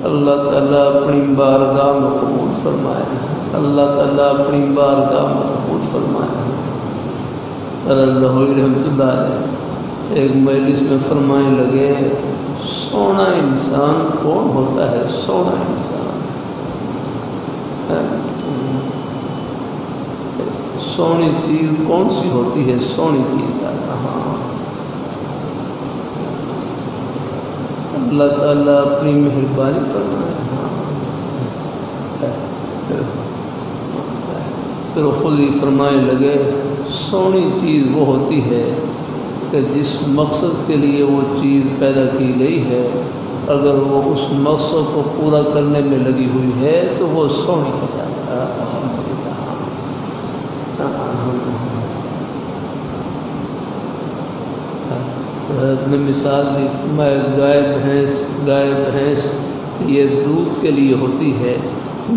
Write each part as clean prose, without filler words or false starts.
اللہ تعالیٰ اپنی بارگاہ میں قبول فرمائے، اللہ تعالیٰ اپنی بارگاہ میں قبول فرمائے۔ اللہ رحمۃ اللہ علیہ ایک مجلس میں فرمانے لگے، سونا انسان کون ہوتا ہے؟ سونا انسان سونی چیز کون سی ہوتی ہے؟ سونی چیز ہاں اللہ تعالیٰ اپنی مہربانی فرمائے۔ پھر خود ہی فرمانے لگے، سونی چیز وہ ہوتی ہے کہ جس مقصد کے لیے وہ چیز پیدا کی گئی ہے، اگر وہ اس مقصد کو پورا کرنے میں لگی ہوئی ہے تو وہ سونی ہو جاتا ہے۔ حضرت نے مثال دی، میں گائے بھینس یہ دودھ کے لیے ہوتی ہے،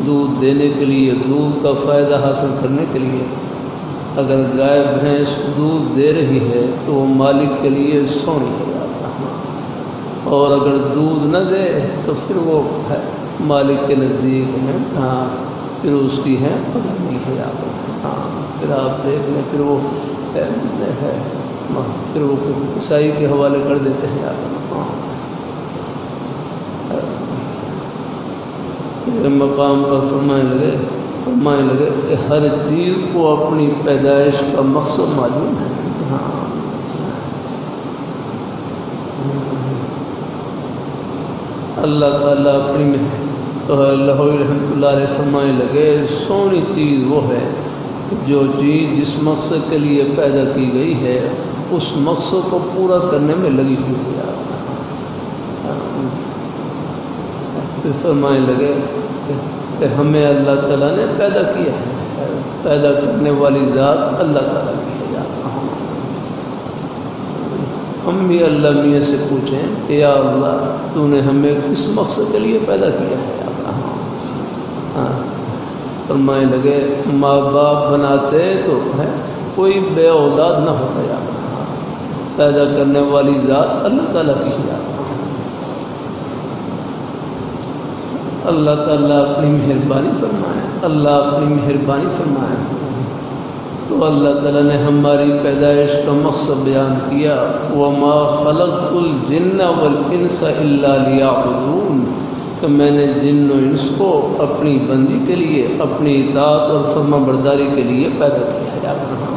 دودھ دینے کے لیے، دودھ کا فائدہ حاصل کرنے کے لیے۔ اگر گائے بھینس دودھ دے رہی ہے تو وہ مالک کے لیے سونی ہو جاتا ہے، اور اگر دودھ نہ دے تو پھر وہ مالک کے نزدیک ہیں، ہاں پھر اس کی ہے پتنی ہے جاتا، ہاں پھر آپ دیکھ لیں، پھر وہ پھر وہ عیسائی کے حوالے کر دیتے ہیں ہاں۔ مقام پر فرمانے لگے کہ ہر چیز کو اپنی پیدائش کا مقصد معلوم ہے۔ ہاں اللہ تعالیٰ اپنی اللہ رحمۃ اللہ علیہ فرمانے لگے، سونی چیز وہ ہے جو چیز جس مقصد کے لیے پیدا کی گئی ہے اس مقصد کو پورا کرنے میں لگی ہوئی ہے۔ پھر فرمانے لگے کہ ہمیں اللہ تعالیٰ نے پیدا کیا ہے، پیدا کرنے والی ذات اللہ تعالیٰ کی ہے۔ ہم بھی اللہ میاں سے پوچھیں کہ یا اللہ تو نے ہمیں کس مقصد کے لیے پیدا کیا ہے؟ ہاں فرمانے لگے، ماں باپ بناتے تو کوئی بے اولاد نہ ہوتا یا پیدا کرنے والی ذات اللہ تعالیٰ کی ہے۔ اللہ تعالیٰ اپنی مہربانی فرمائے، اللہ اپنی مہربانی فرمائے۔ تو اللہ تعالیٰ نے ہماری پیدائش کا مقصد بیان کیا، وَمَا خَلَقْتُ الْجِنَّ وَالْإِنسَ إِلَّا لِيَعْبُدُونَ، کہ میں نے جن و انس کو اپنی بندی کے لیے، اپنی اطاعت اور فرما برداری کے لیے پیدا کیا ہے۔